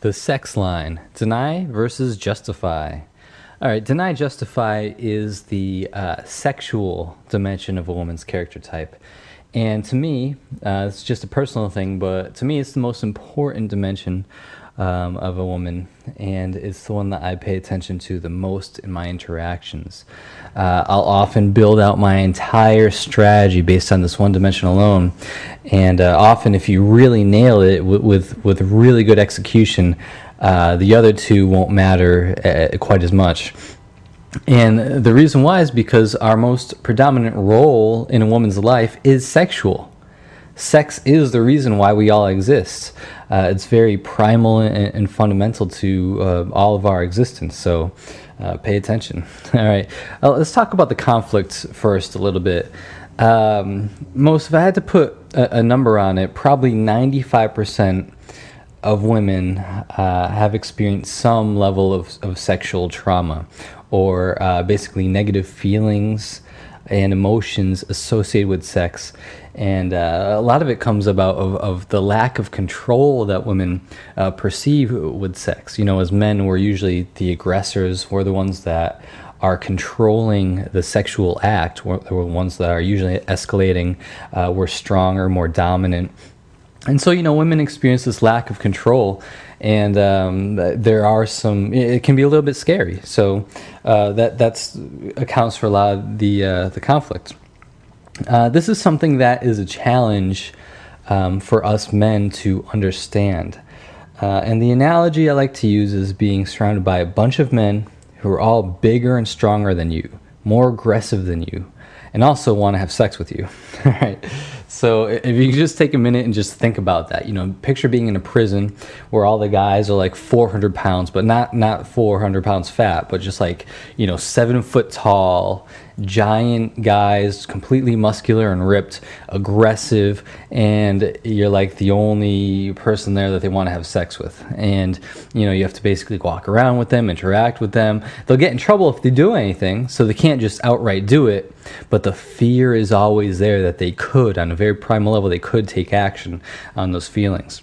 The sex line, deny versus justify. All right, deny, justify is the sexual dimension of a woman's character type. And to me, it's just a personal thing, but to me, it's the most important dimension of a woman, and it's the one that I pay attention to the most in my interactions. I'll often build out my entire strategy based on this one dimension alone, and often, if you really nail it with really good execution, the other two won't matter quite as much. And the reason why is because our most predominant role in a woman's life is sexual. Sex is the reason why we all exist. It's very primal and fundamental to all of our existence. So pay attention. All right. Let's talk about the conflict first a little bit. If I had to put a number on it, probably 95% of women have experienced some level of sexual trauma, or basically negative feelings and emotions associated with sex. And a lot of it comes about of the lack of control that women perceive with sex. You know, as men, we're usually the aggressors. We're the ones that are controlling the sexual act. We're the ones that are usually escalating. We're stronger, more dominant. And so, you know, women experience this lack of control, and there are some. It can be a little bit scary. So that's accounts for a lot of the conflict. This is something that is a challenge for us men to understand. And the analogy I like to use is being surrounded by a bunch of men who are all bigger and stronger than you, more aggressive than you, and also want to have sex with you. All right. So if you could just take a minute and just think about that, you know, picture being in a prison where all the guys are like 400 pounds, but not 400 pounds fat, but just like, you know, 7 foot tall, giant guys, completely muscular and ripped, aggressive, and you're like the only person there that they want to have sex with. And, you know, you have to basically walk around with them, interact with them. They'll get in trouble if they do anything, so they can't just outright do it, but the fear is always there that they could, on a very primal level, they could take action on those feelings.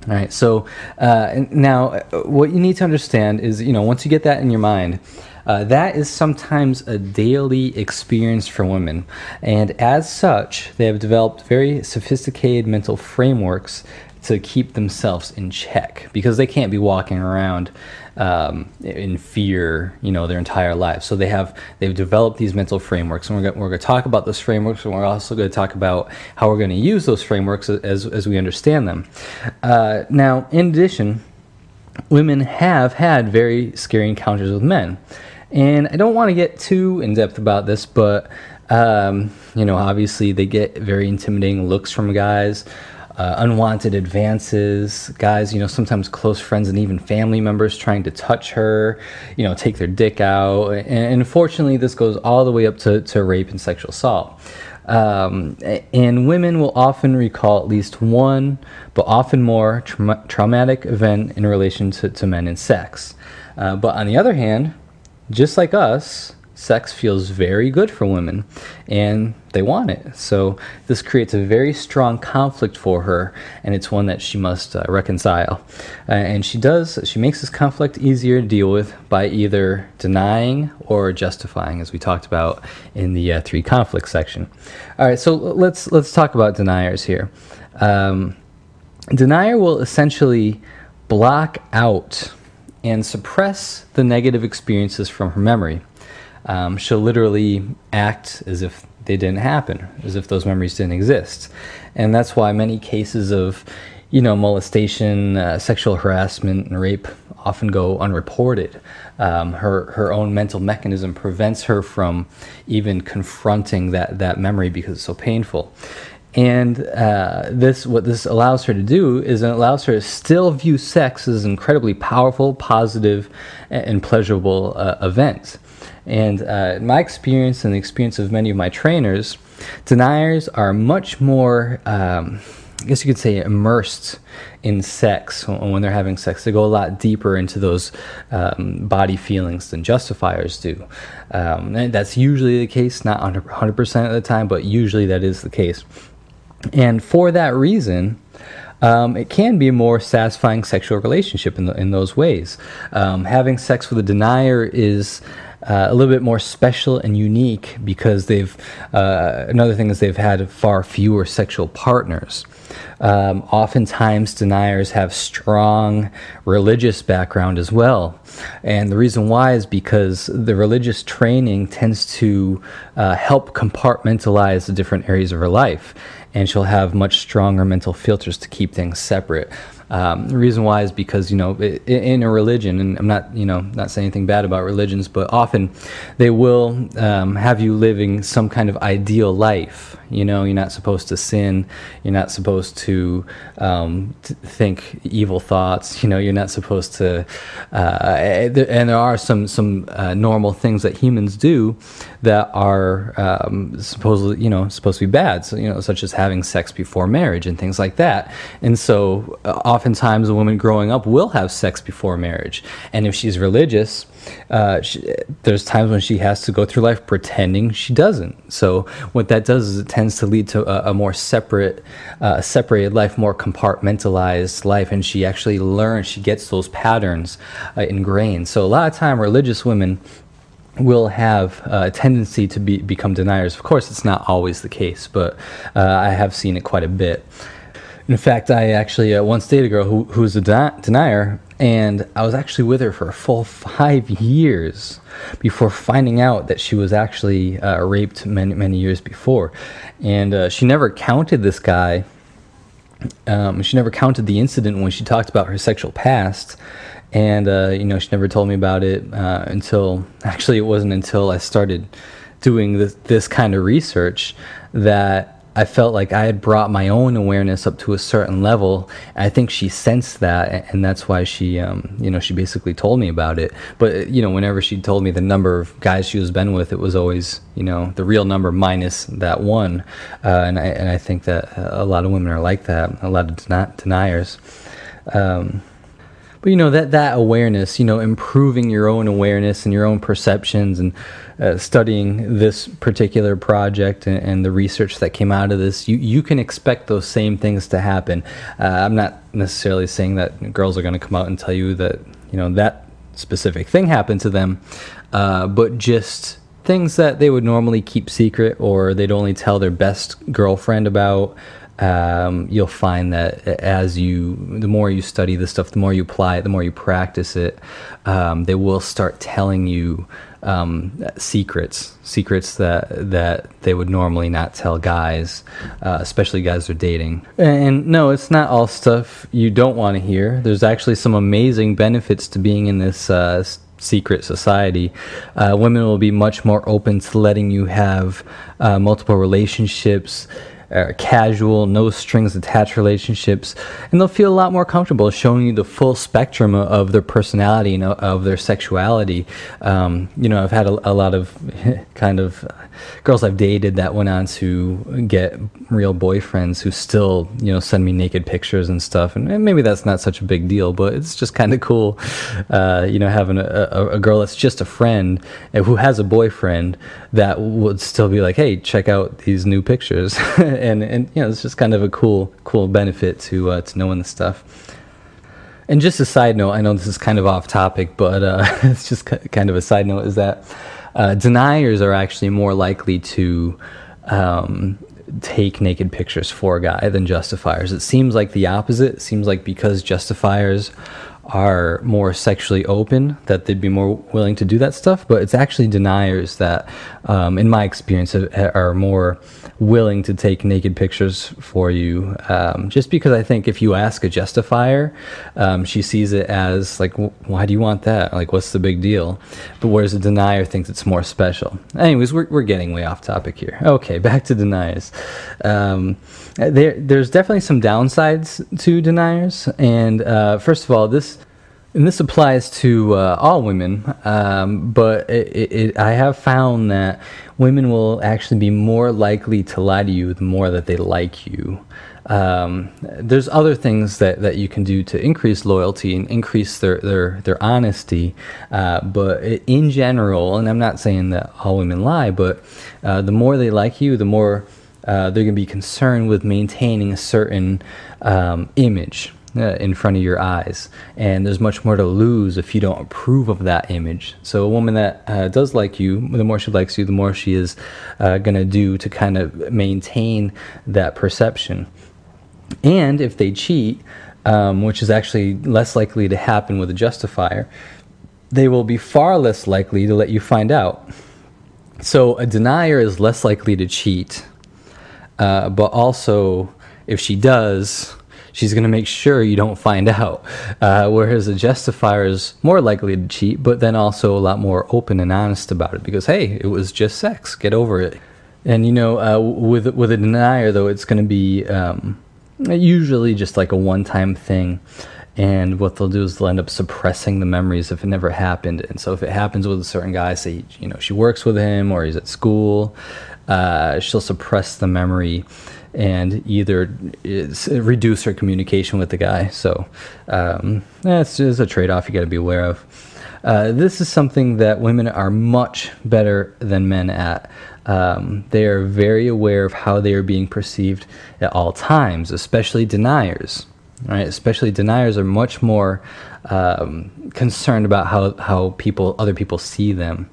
All right, so now what you need to understand is, you know, once you get that in your mind, that is sometimes a daily experience for women. And as such, they have developed very sophisticated mental frameworks to keep themselves in check, because they can't be walking around in fear, you know, their entire lives. So they've developed these mental frameworks, and we're going to talk about those frameworks, and we're also going to talk about how we're going to use those frameworks as we understand them. Now, in addition, women have had very scary encounters with men. And I don't want to get too in-depth about this, but, you know, obviously they get very intimidating looks from guys, unwanted advances, guys, you know, sometimes close friends and even family members trying to touch her, you know, take their dick out. And unfortunately, this goes all the way up to rape and sexual assault. And women will often recall at least one, but often more, traumatic event in relation to men and sex. But on the other hand, just like us, sex feels very good for women, and they want it. So this creates a very strong conflict for her, and it's one that she must reconcile. And she makes this conflict easier to deal with by either denying or justifying, as we talked about in the 3 conflicts section. All right, so let's talk about deniers here. Denier will essentially block out and suppress the negative experiences from her memory. She'll literally act as if they didn't happen, as if those memories didn't exist. And that's why many cases of, you know, molestation, sexual harassment, and rape often go unreported. Her own mental mechanism prevents her from even confronting that memory because it's so painful. And what this allows her to do is it allows her to still view sex as an incredibly powerful, positive, and pleasurable event. And in my experience and the experience of many of my trainers, deniers are much more, I guess you could say, immersed in sex when they're having sex. They go a lot deeper into those body feelings than justifiers do. And that's usually the case, not 100% of the time, but usually that is the case. And for that reason, it can be a more satisfying sexual relationship in those ways. Having sex with a denier is a little bit more special and unique because another thing is they've had far fewer sexual partners. Oftentimes deniers have strong religious background as well. And the reason why is because the religious training tends to help compartmentalize the different areas of her life. And she'll have much stronger mental filters to keep things separate. The reason why is because, in a religion, and I'm not saying anything bad about religions, but often they will have you living some kind of ideal life. You're not supposed to sin. You're not supposed to think evil thoughts. You're not supposed to, and there are some normal things that humans do that are supposedly, supposed to be bad. So, such as having sex before marriage and things like that. And so, oftentimes a woman growing up will have sex before marriage, and if she's religious, there's times when she has to go through life pretending she doesn't. So what that does is it tends to lead to a more separated life, more compartmentalized life, and she actually learns, she gets those patterns ingrained. So a lot of time religious women will have a tendency to become deniers. Of course, it's not always the case, but I have seen it quite a bit. In fact, I actually once dated a girl who's a denier, and I was actually with her for a full 5 years before finding out that she was actually raped many years before. And she never counted this guy. She never counted the incident when she talked about her sexual past. And, she never told me about it actually it wasn't until I started doing this kind of research that I felt like I had brought my own awareness up to a certain level. And I think she sensed that, and that's why she basically told me about it. But, whenever she told me the number of guys she was been with, it was always, the real number minus that one. And I think that a lot of women are like that, a lot of deniers. But that awareness, improving your own awareness and your own perceptions, and studying this particular project and the research that came out of this, you can expect those same things to happen. I'm not necessarily saying that girls are going to come out and tell you that, that specific thing happened to them, but just things that they would normally keep secret, or they'd only tell their best girlfriend about. You'll find that the more you study this stuff, the more you apply it, the more you practice it, they will start telling you secrets that they would normally not tell guys, especially guys they're dating. And no, it's not all stuff you don't want to hear. There's actually some amazing benefits to being in this secret society. Women will be much more open to letting you have multiple relationships, casual, no strings attached relationships, and they'll feel a lot more comfortable showing you the full spectrum of their personality and of their sexuality. I've had a lot of kind of girls I've dated that went on to get real boyfriends who still, send me naked pictures and stuff, and maybe that's not such a big deal, but it's just kind of cool, having a girl that's just a friend who has a boyfriend that would still be like, hey, check out these new pictures. and it's just kind of a cool benefit to knowing this stuff. And just a side note, I know this is kind of off topic, but it's just kind of a side note, is that deniers are actually more likely to take naked pictures for a guy than justifiers. It seems like the opposite. It seems like because justifiers are more sexually open, that they'd be more willing to do that stuff, but it's actually deniers that, in my experience, are more willing to take naked pictures for you, just because I think if you ask a justifier, she sees it as like, why do you want that? Like, what's the big deal? But whereas a denier thinks it's more special. Anyways, we're getting way off topic here. Okay, back to deniers. There's definitely some downsides to deniers, and first of all, this applies to all women, but I have found that women will actually be more likely to lie to you the more that they like you. There's other things that you can do to increase loyalty and increase their honesty, but in general, and I'm not saying that all women lie, but the more they like you, the more they're going to be concerned with maintaining a certain image in front of your eyes, and there's much more to lose if you don't approve of that image. So a woman that does like you, the more she likes you, the more she is going to do to kind of maintain that perception. And if they cheat, which is actually less likely to happen with a justifier, they will be far less likely to let you find out. So a denier is less likely to cheat, but also if she does, she's going to make sure you don't find out. Whereas a justifier is more likely to cheat, but then also a lot more open and honest about it because, hey, it was just sex. Get over it. And, with a denier, though, it's going to be usually just like a one-time thing. And what they'll do is they'll end up suppressing the memories if it never happened. And so if it happens with a certain guy, say, she works with him or he's at school, she'll suppress the memory and either reduce her communication with the guy. So that's a trade-off you got to be aware of. This is something that women are much better than men at. They are very aware of how they are being perceived at all times, especially deniers. Right? Especially deniers are much more concerned about how other people see them.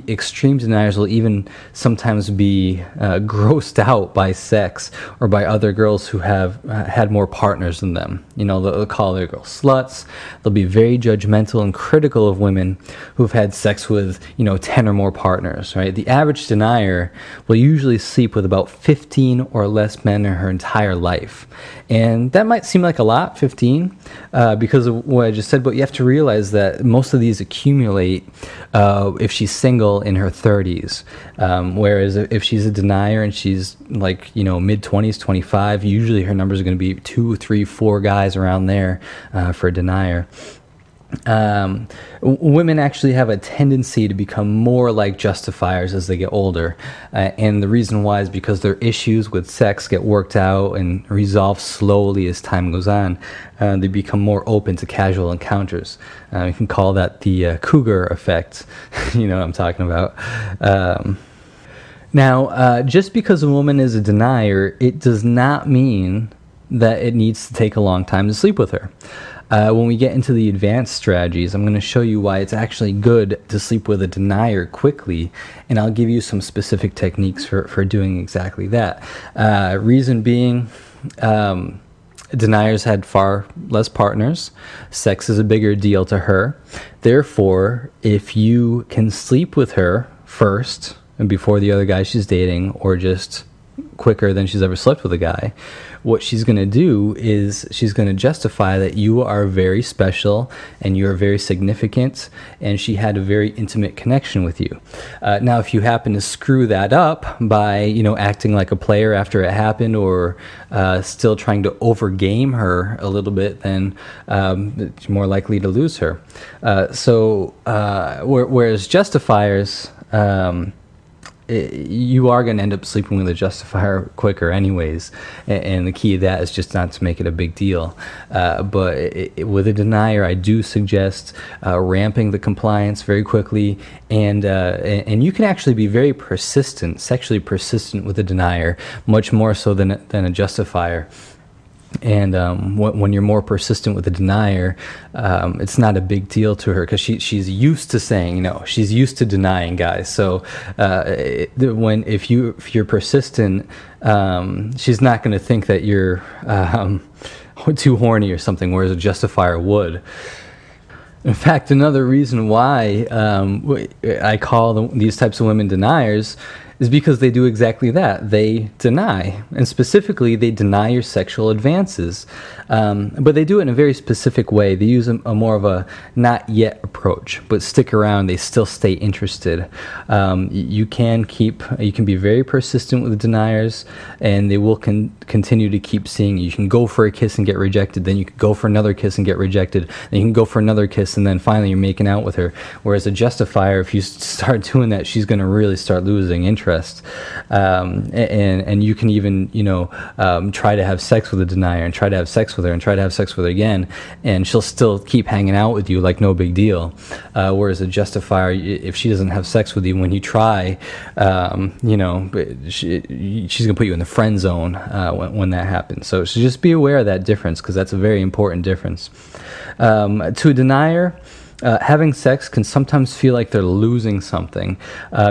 Extreme deniers will even sometimes be grossed out by sex or by other girls who have had more partners than them. They'll call their girls sluts. They'll be very judgmental and critical of women who've had sex with 10 or more partners. Right? The average denier will usually sleep with about 15 or less men in her entire life, and that might seem like a lot, 15, because of what I just said, but you have to realize that most of these accumulate if she's single in her 30s, whereas if she's a denier and she's like mid-20s, 25, usually her numbers are going to be 2, 3, 4 guys around there for a denier. Women actually have a tendency to become more like justifiers as they get older, and the reason why is because their issues with sex get worked out and resolved slowly as time goes on. They become more open to casual encounters. You can call that the cougar effect. You know what I'm talking about. Now, just because a woman is a denier, it does not mean that it needs to take a long time to sleep with her. When we get into the advanced strategies, I'm going to show you why it's actually good to sleep with a denier quickly, and I'll give you some specific techniques for doing exactly that. Reason being, deniers had far less partners. Sex is a bigger deal to her. Therefore, if you can sleep with her first and before the other guy she's dating, or just quicker than she's ever slept with a guy, what she's going to do is she's going to justify that you are very special and you are very significant, and she had a very intimate connection with you. Now, if you happen to screw that up by, acting like a player after it happened, or still trying to overgame her a little bit, then it's more likely to lose her. Whereas justifiers, you are going to end up sleeping with a justifier quicker anyways, and the key to that is just not to make it a big deal. But with a denier, I do suggest ramping the compliance very quickly, and you can actually be very persistent, sexually persistent with a denier, much more so than a justifier. And when you're more persistent with a denier, it's not a big deal to her because she's used to saying no. She's used to denying guys. So if you're persistent, she's not going to think that you're too horny or something, whereas a justifier would. In fact, another reason why I call these types of women deniers is because they do exactly that. They deny, and specifically, they deny your sexual advances. But they do it in a very specific way. They use a more of a not yet approach, but stick around. They still stay interested. You can be very persistent with the deniers, and they will continue to keep seeing you. You can go for a kiss and get rejected, then you can go for another kiss and get rejected, then you can go for another kiss, and then finally you're making out with her. Whereas a justifier, if you start doing that, she's going to really start losing interest interest, and you can even try to have sex with a denier and try to have sex with her and try to have sex with her again, and she'll still keep hanging out with you like no big deal. Whereas a justifier, if she doesn't have sex with you when you try, she's gonna put you in the friend zone when that happens. So just be aware of that difference, because that's a very important difference. To a denier, having sex can sometimes feel like they're losing something,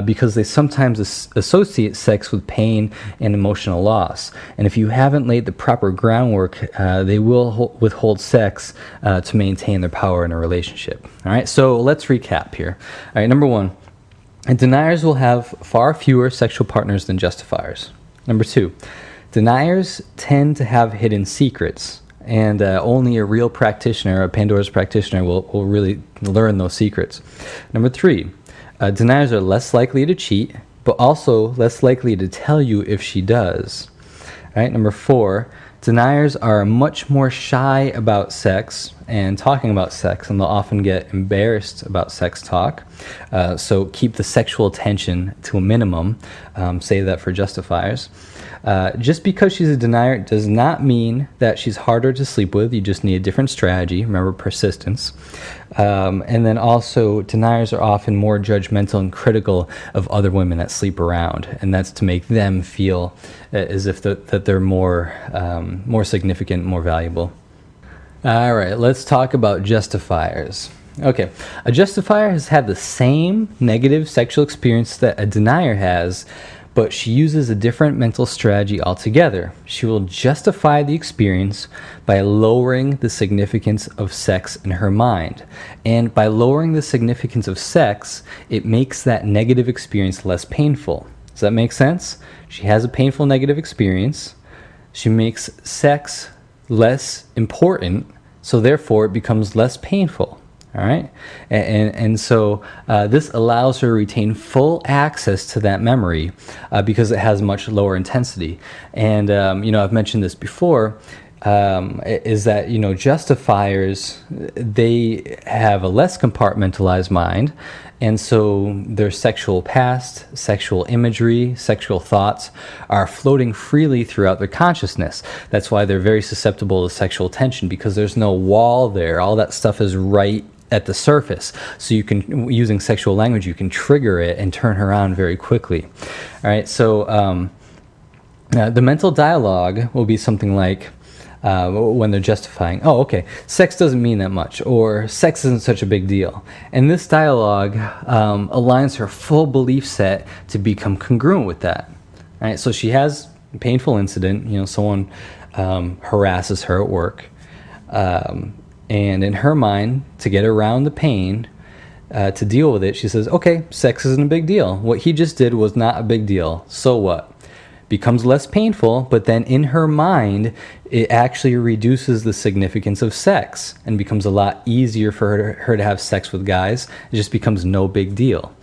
because they sometimes associate sex with pain and emotional loss. And if you haven't laid the proper groundwork, they will withhold sex to maintain their power in a relationship. All right, so let's recap here. All right, number one, deniers will have far fewer sexual partners than justifiers. Number two, deniers tend to have hidden secrets, and only a real practitioner, a Pandora's practitioner, will really learn those secrets. Number three, deniers are less likely to cheat, but also less likely to tell you if she does. All right, number four, deniers are much more shy about sex and talking about sex, and they'll often get embarrassed about sex talk. So keep the sexual tension to a minimum. Save that for justifiers. Just because she's a denier does not mean that she's harder to sleep with. You just need a different strategy. Remember, persistence. And then also, deniers are often more judgmental and critical of other women that sleep around, and that's to make them feel as if that they're more significant, more valuable. All right, let's talk about justifiers. Okay, a justifier has had the same negative sexual experience that a denier has, but she uses a different mental strategy altogether. She will justify the experience by lowering the significance of sex in her mind. And by lowering the significance of sex, it makes that negative experience less painful. Does that make sense? She has a painful negative experience. She makes sex less important, so therefore it becomes less painful. All right, and so this allows her to retain full access to that memory because it has much lower intensity. And I've mentioned this before. Is that justifiers, they have a less compartmentalized mind, and so their sexual past, sexual imagery, sexual thoughts are floating freely throughout their consciousness. That's why they're very susceptible to sexual tension, because there's no wall there. All that stuff is right at the surface. So you can, using sexual language, you can trigger it and turn her on very quickly. All right, so the mental dialogue will be something like, when they're justifying, oh, okay, sex doesn't mean that much, or sex isn't such a big deal. And this dialogue aligns her full belief set to become congruent with that. All right, so she has a painful incident, someone harasses her at work, and in her mind, to get around the pain, to deal with it, she says, okay, sex isn't a big deal. What he just did was not a big deal. So what? Becomes less painful, but then in her mind, it actually reduces the significance of sex and becomes a lot easier for her to have sex with guys. It just becomes no big deal.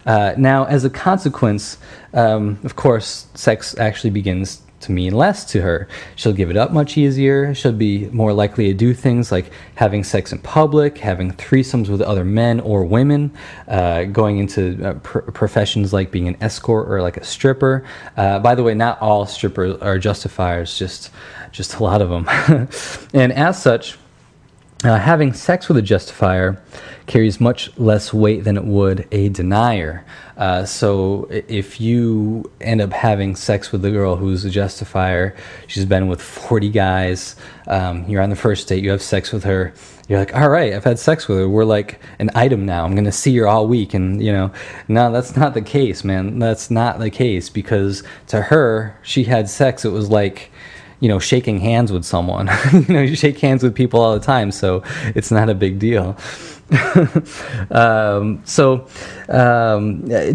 Now, as a consequence, of course, sex actually begins to mean less to her. She'll give it up much easier. She'll be more likely to do things like having sex in public, having threesomes with other men or women, going into professions like being an escort or like a stripper. By the way, not all strippers are justifiers, just a lot of them. And as such, having sex with a justifier carries much less weight than it would a denier. So if you end up having sex with a girl who's a justifier, she's been with 40 guys, you're on the first date, you have sex with her, you're like, all right, I've had sex with her, we're like an item now, I'm going to see her all week. And, no, that's not the case, man. That's not the case, because to her, she had sex, it was like, shaking hands with someone. You shake hands with people all the time, so it's not a big deal.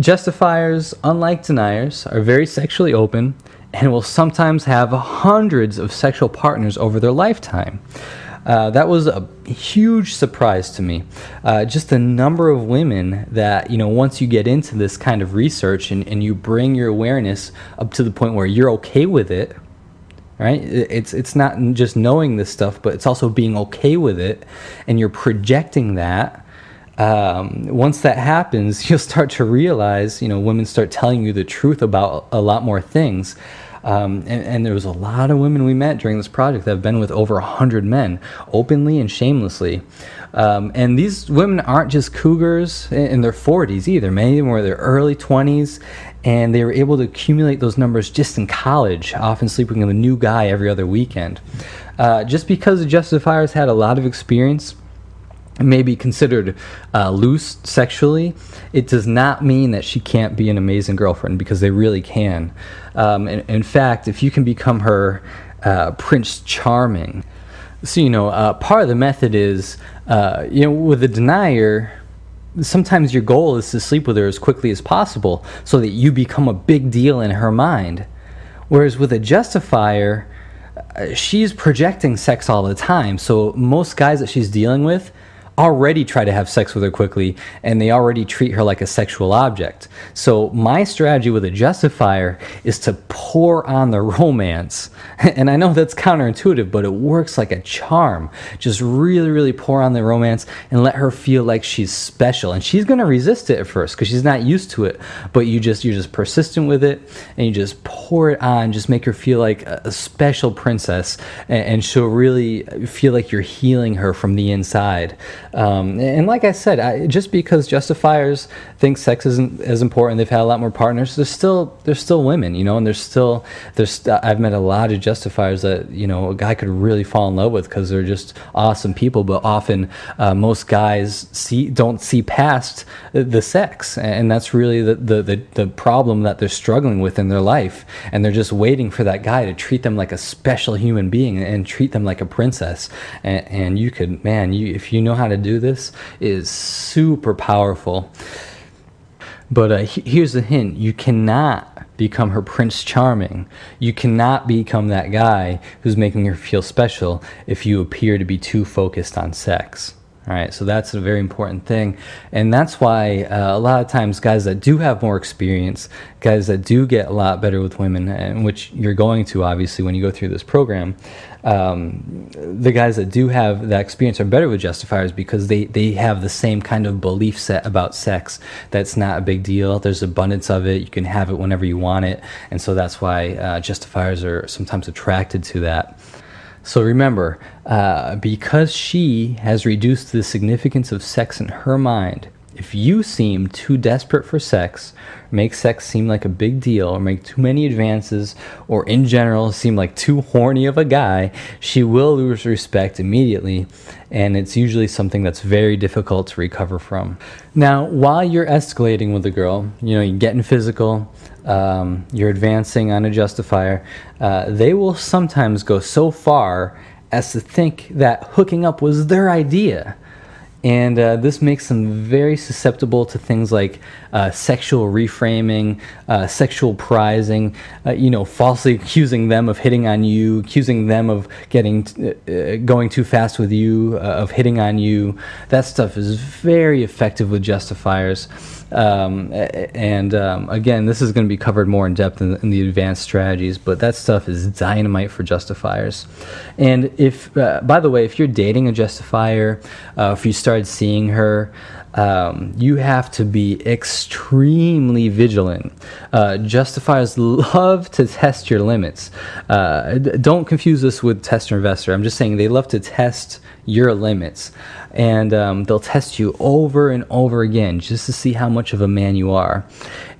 Justifiers, unlike deniers, are very sexually open and will sometimes have hundreds of sexual partners over their lifetime. That was a huge surprise to me. Just the number of women that, once you get into this kind of research and you bring your awareness up to the point where you're okay with it, right? It's not just knowing this stuff, but it's also being okay with it, and you're projecting that. Once that happens, you'll start to realize, women start telling you the truth about a lot more things. And there was a lot of women we met during this project that have been with over 100 men, openly and shamelessly. And these women aren't just cougars in their 40s either. Many of them were in their early 20s, and they were able to accumulate those numbers just in college, often sleeping with a new guy every other weekend. Just because the Justifiers had a lot of experience, may be considered loose sexually, it does not mean that she can't be an amazing girlfriend, because they really can. In fact, if you can become her Prince Charming. So, part of the method is, with a denier, sometimes your goal is to sleep with her as quickly as possible so that you become a big deal in her mind. Whereas with a justifier, she's projecting sex all the time. So most guys that she's dealing with already try to have sex with her quickly, and they already treat her like a sexual object. So my strategy with a justifier is to pour on the romance. And I know that's counterintuitive, but it works like a charm. Just really, really pour on the romance and let her feel like she's special. And she's going to resist it at first because she's not used to it, but you're just persistent with it, and you just pour it on, just make her feel like a special princess, and she'll really feel like you're healing her from the inside. And like I said, just because justifiers think sex isn't as important, they've had a lot more partners, there's still women, and I've met a lot of justifiers that a guy could really fall in love with because they're just awesome people. But often most guys don't see past the sex, and that's really the problem that they're struggling with in their life, and they're just waiting for that guy to treat them like a special human being and treat them like a princess. And you could, if you know how to do this, is super powerful. But here's the hint: you cannot become her Prince Charming. You cannot become that guy who's making her feel special if you appear to be too focused on sex. All right, so that's a very important thing. And that's why a lot of times guys that do have more experience, guys that do get a lot better with women, and which you're going to obviously when you go through this program, the guys that do have that experience are better with justifiers because they have the same kind of belief set about sex. That's not a big deal. There's abundance of it. You can have it whenever you want it. And so that's why justifiers are sometimes attracted to that. So remember, because she has reduced the significance of sex in her mind, if you seem too desperate for sex, make sex seem like a big deal, or make too many advances, or in general seem like too horny of a guy, she will lose respect immediately, and it's usually something that's very difficult to recover from. Now, while you're escalating with a girl, you're getting physical, you're advancing on a justifier, they will sometimes go so far as to think that hooking up was their idea. And this makes them very susceptible to things like sexual reframing, sexual prizing, falsely accusing them of hitting on you, accusing them of going too fast with you, of hitting on you. That stuff is very effective with justifiers. Again, this is going to be covered more in depth in the advanced strategies, but that stuff is dynamite for justifiers. And if, by the way, if you're dating a justifier, if you started seeing her, you have to be extremely vigilant. Justifiers love to test your limits. Don't confuse this with tester investor. I'm just saying they love to test your limits, and they'll test you over and over again just to see how much of a man you are.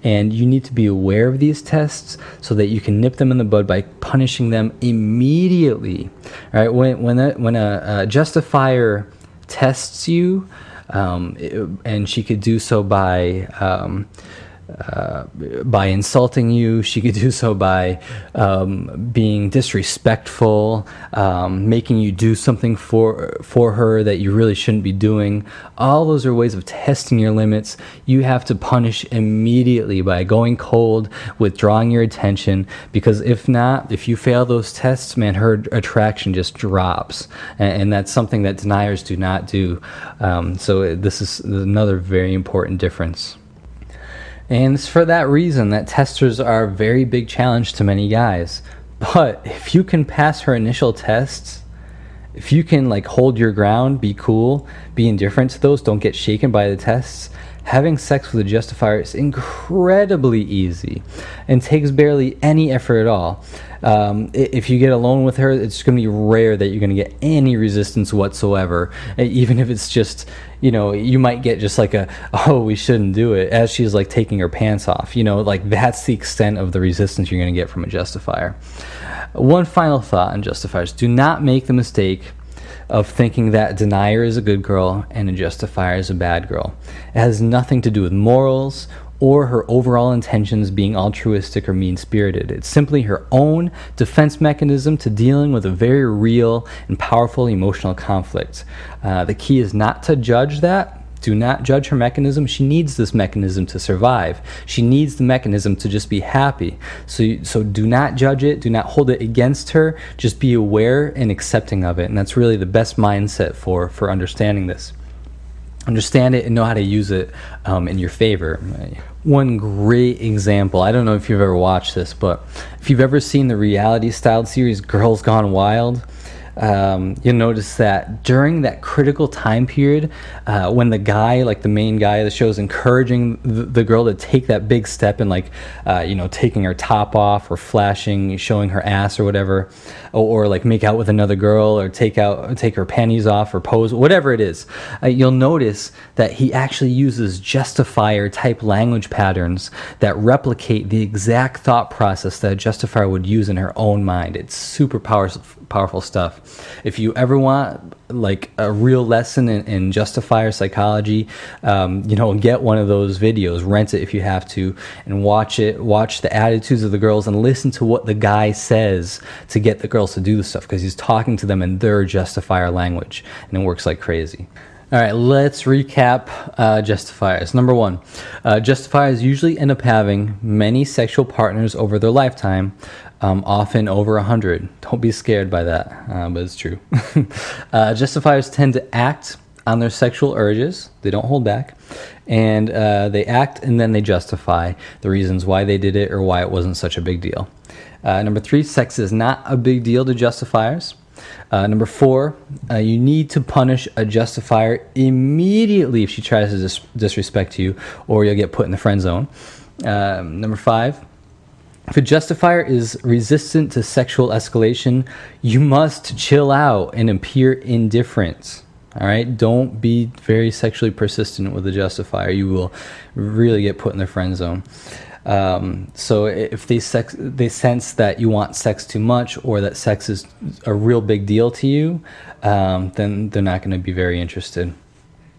And you need to be aware of these tests so that you can nip them in the bud by punishing them immediately. All right, when a justifier tests you, and she could do so by insulting you. She could do so by being disrespectful, making you do something for her that you really shouldn't be doing. All those are ways of testing your limits. You have to punish immediately by going cold, withdrawing your attention, because if not, if you fail those tests, man, her attraction just drops. And that's something that deniers do not do. So this is another very important difference. And it's for that reason that testers are a very big challenge to many guys. But if you can pass her initial tests, If you can like hold your ground, be cool, be indifferent to those, don't get shaken by the tests, having sex with a justifier is incredibly easy and takes barely any effort at all. If you get alone with her, it's going to be rare that you're going to get any resistance whatsoever. Even if it's just, you might get just like oh, we shouldn't do it, as she's like taking her pants off. Like that's the extent of the resistance you're going to get from a justifier. One final thought on justifiers: do not make the mistake of thinking that a denier is a good girl and a justifier is a bad girl. It has nothing to do with morals or her overall intentions being altruistic or mean-spirited. It's simply her own defense mechanism to dealing with a very real and powerful emotional conflict. The key is not to judge that. Do not judge her mechanism. She needs this mechanism to survive. She needs the mechanism to just be happy. So do not judge it. Do not hold it against her. Just be aware and accepting of it. And that's really the best mindset for understanding this. Understand it and know how to use it in your favor. One great example, I don't know if you've ever watched this, but if you've ever seen the reality-styled series Girls Gone Wild, you'll notice that during that critical time period, when the guy, like the main guy of the show, is encouraging the girl to take that big step in, like, taking her top off or flashing, showing her ass or whatever, or like make out with another girl or take her panties off or pose, whatever it is, you'll notice that he actually uses justifier type language patterns that replicate the exact thought process that a justifier would use in her own mind. It's super powerful stuff. If you ever want like a real lesson in justifier psychology, get one of those videos, rent it if you have to, and watch the attitudes of the girls and listen to what the guy says to get the girls to do the stuff, because he's talking to them in their justifier language, and it works like crazy. All right, let's recap justifiers. Number one, justifiers usually end up having many sexual partners over their lifetime, often over 100. Don't be scared by that, but it's true. Justifiers tend to act on their sexual urges. They don't hold back. And they act and then they justify the reasons why they did it or why it wasn't such a big deal. Number three, sex is not a big deal to justifiers. Number four, you need to punish a justifier immediately if she tries to disrespect you, or you'll get put in the friend zone. Number five, if a justifier is resistant to sexual escalation, you must chill out and appear indifferent. All right, don't be very sexually persistent with a justifier. You will really get put in the friend zone. So if they sense that you want sex too much, or that sex is a real big deal to you, then they're not going to be very interested.